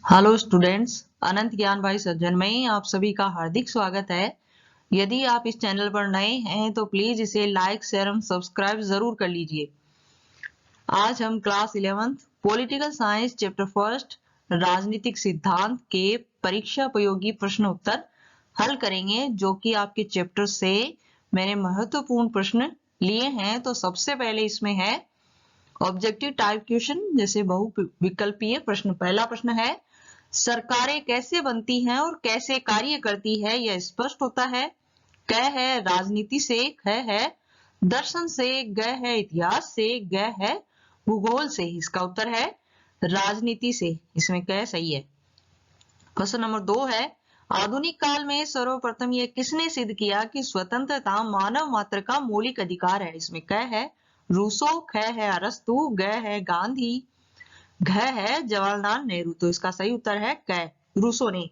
Hello students, अनंत ज्ञान भाई सज्जन में आप सभी का हार्दिक स्वागत है। यदि आप इस चैनल पर नए हैं तो प्लीज इसे लाइक शेयर एवं सब्सक्राइब जरूर कर लीजिए। आज हम class 11th political science chapter first राजनीतिक सिद्धांत के परीक्षा उपयोगी प्रश्न उत्तर हल करेंगे, जो कि आपके चैप्टर से मैंने महत्वपूर्ण प्रश्न लिए हैं। तो सबसे पहले इसमें है ऑब्जेक्टिव टाइप क्वेश्चन, जैसे बहुविकल्पीय प्रश्न। पहला प्रश्न है, सरकारें कैसे बनती हैं और कैसे कार्य करती है, यह स्पष्ट होता है। क है राजनीति से, ख है दर्शन से, ग है इतिहास से, ग है भूगोल से। इसका उत्तर है राजनीति से, इसमें क सही है। प्रश्न नंबर 2 है, आधुनिक काल में सर्वप्रथम यह किसने सिद्ध किया कि स्वतंत्रता मानव मात्र का मौलिक अधिकार है। इसमें क है रूसो, ख है अरस्तु, ग है गांधी, घ है जवाहरलाल नेहरू। तो इसका सही उत्तर है क, रूसो ने।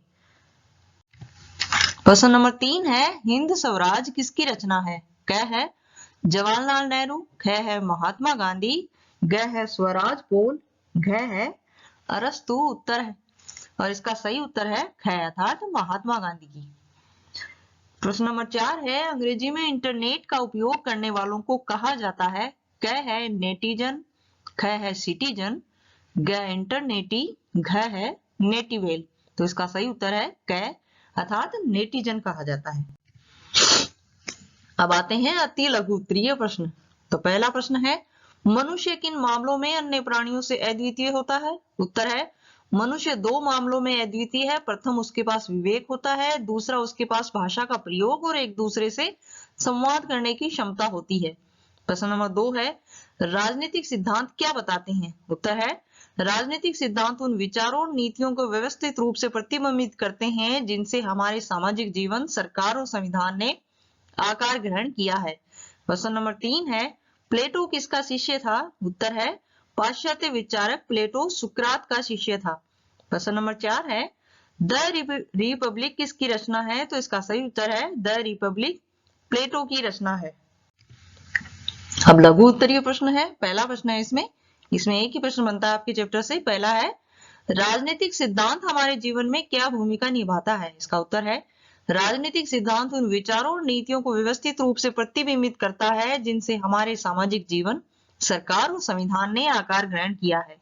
प्रश्न नंबर 3 है, हिंद स्वराज किसकी रचना है। क है जवाहरलाल नेहरू, ख है महात्मा गांधी, ग है स्वराज पोल, घ है अरस्तु। उत्तर है और इसका सही उत्तर है ख, अर्थात महात्मा गांधी की। प्रश्न नंबर 4 है, अंग्रेजी में इंटरनेट का उपयोग करने वालों को कहा जाता है। क है नेटिजन, ख है सिटीजन, ग इंटरनेटी, घ है नेटिवेल। तो इसका सही उत्तर है क, अर्थात नेटिजन कहा जाता है। अब आते हैं अति लघु उत्तरीय प्रश्न। तो पहला प्रश्न है, मनुष्य किन मामलों में अन्य प्राणियों से अद्वितीय होता है। उत्तर है मनुष्य दो मामलों में अद्वितीय है। प्रथम, उसके पास विवेक होता है। दूसरा, उसके पास भाषा का प्रयोग और एक दूसरे से संवाद करने की क्षमता होती है। प्रश्न नंबर 2 है, राजनीतिक सिद्धांत क्या बताते हैं। उत्तर है राजनीतिक सिद्धांत उन विचारों और नीतियों को व्यवस्थित रूप से प्रतिबिंबित करते हैं जिनसे हमारे सामाजिक जीवन, सरकार और संविधान ने आकार ग्रहण किया है। प्रश्न नंबर 3 है, प्लेटो किसका शिष्य था। उत्तर है पाश्चात्य विचारक प्लेटो सुकरात का शिष्य था। प्रश्न नंबर 4 है, द रिपब्लिक किसकी रचना है। तो इसका सही उत्तर है द रिपब्लिक प्लेटो की रचना है। अब लघु उत्तरीय प्रश्न है। पहला प्रश्न है इसमें एक ही प्रश्न बनता है आपके चैप्टर से। पहला है, राजनीतिक सिद्धांत हमारे जीवन में क्या भूमिका निभाता है। इसका उत्तर है राजनीतिक सिद्धांत उन विचारों और नीतियों को व्यवस्थित रूप से प्रतिबिंबित करता है जिनसे हमारे सामाजिक जीवन, सरकार और संविधान ने आकार ग्रहण किया है।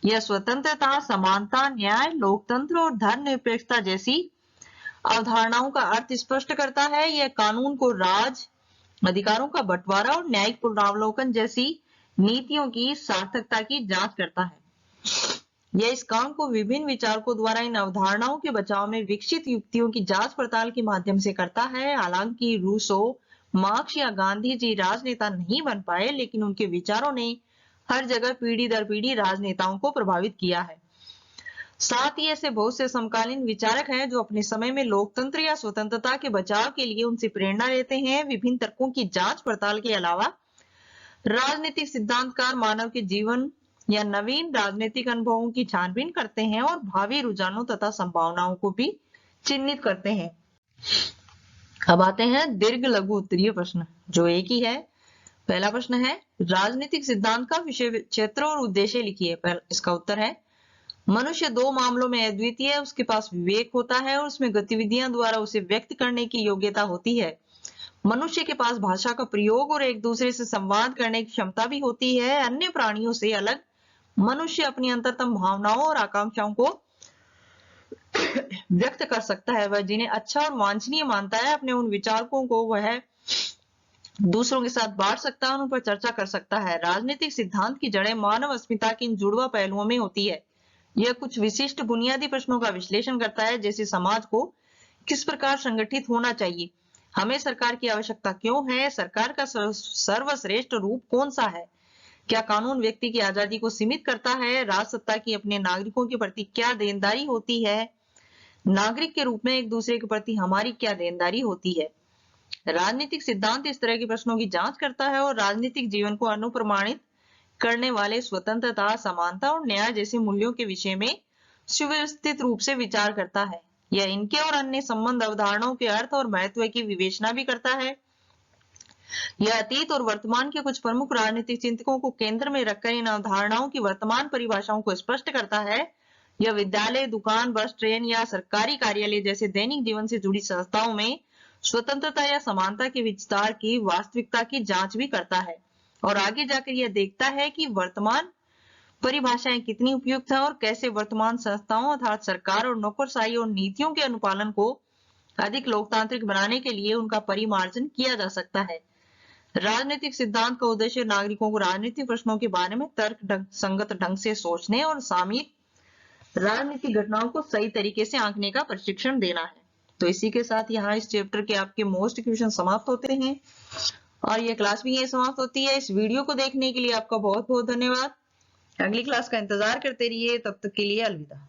यह स्वतंत्रता, समानता, न्याय, लोकतंत्र और धर्मनिरपेक्षता जैसी अवधारणाओं का अर्थ स्पष्ट करता है। यह कानून को राज अधिकारों का बंटवारा और न्यायिक पुनरावलोकन जैसी नीतियों की सार्थकता की जांच करता है। यह इस काम को विभिन्न विचारकों द्वारा इन अवधारणाओं के बचाव में विकसित युक्तियों की जांच पड़ताल के माध्यम से करता है। हालांकि रूसो, मार्क्स या गांधी जी राजनेता नहीं बन पाए, लेकिन उनके विचारों ने हर जगह पीढ़ी दर पीढ़ी राजनेताओं को प्रभावित किया है। साथ ही ऐसे बहुत से समकालीन विचारक हैं जो अपने समय में लोकतंत्र या स्वतंत्रता के बचाव के लिए उनसे प्रेरणा लेते हैं। विभिन्न तर्कों की जांच पड़ताल के अलावा राजनीतिक सिद्धांतकार मानव के जीवन या नवीन राजनीतिक अनुभवों की छानबीन करते हैं और भावी रुझानों तथा संभावनाओं को भी चिन्हित करते हैं। अब आते हैं दीर्घ लघु उत्तरीय प्रश्न, जो एक ही है। पहला प्रश्न है, राजनीतिक सिद्धांत का विषय क्षेत्र और उद्देश्य लिखिए। इसका उत्तर है मनुष्य दो मामलों में अद्वितीय है। उसके पास विवेक होता है और उसमें गतिविधियां द्वारा उसे व्यक्त करने की योग्यता होती है। मनुष्य के पास भाषा का प्रयोग और एक दूसरे से संवाद करने की क्षमता भी होती है। अन्य प्राणियों से अलग मनुष्य अपनी अंतरतम भावनाओं और आकांक्षाओं को व्यक्त कर सकता है। वह जिन्हें अच्छा और वांछनीय मानता है, अपने उन विचारों को वह दूसरों के साथ बांट सकता है, उन पर चर्चा कर सकता है। राजनीतिक सिद्धांत की जड़ें मानव अस्मिता के इन जुड़वा पहलुओं में होती है। यह कुछ विशिष्ट बुनियादी प्रश्नों का विश्लेषण करता है, जैसे समाज को किस प्रकार संगठित होना चाहिए, हमें सरकार की आवश्यकता क्यों है, सरकार का सर्वश्रेष्ठ रूप कौन सा है, क्या कानून व्यक्ति की आजादी को सीमित करता है, राज सत्ता की अपने नागरिकों के प्रति क्या देनदारी होती है, नागरिक के रूप में एक दूसरे के प्रति हमारी क्या देनदारी होती है। राजनीतिक सिद्धांत इस तरह के प्रश्नों की जांच करता है और राजनीतिक जीवन को अनुप्रमाणित करने वाले स्वतंत्रता, समानता और न्याय जैसे मूल्यों के विषय में सुव्यवस्थित रूप से विचार करता है। यह इनके और अन्य संबंध अवधारणाओं के अर्थ और महत्व की विवेचना भी करता है। यह अतीत और वर्तमान के कुछ प्रमुख राजनीतिक चिंतकों को केंद्र में रखकर इन अवधारणाओं की वर्तमान परिभाषाओं को स्पष्ट करता है। यह विद्यालय, दुकान, बस, ट्रेन या सरकारी कार्यालय जैसे दैनिक जीवन से जुड़ी संस्थाओं में स्वतंत्रता या समानता के विस्तार की वास्तविकता की जांच भी करता है और आगे जाकर यह देखता है कि वर्तमान परिभाषाएं कितनी उपयुक्त है और कैसे वर्तमान संस्थाओं अर्थात सरकार और नौकरशाही और नीतियों के अनुपालन को अधिक लोकतांत्रिक बनाने के लिए उनका परिमार्जन किया जा सकता है। राजनीतिक सिद्धांत का उद्देश्य नागरिकों को राजनीतिक प्रश्नों के बारे में तर्क संगत ढंग से सोचने और सामयिक राजनीतिक घटनाओं को सही तरीके से आंकने का प्रशिक्षण देना है। तो इसी के साथ यहाँ इस चैप्टर के आपके मोस्ट क्वेश्चन समाप्त होते हैं और ये क्लास भी यही समाप्त होती है। इस वीडियो को देखने के लिए आपका बहुत बहुत धन्यवाद। अगली क्लास का इंतजार करते रहिए, तब तक के लिए अलविदा।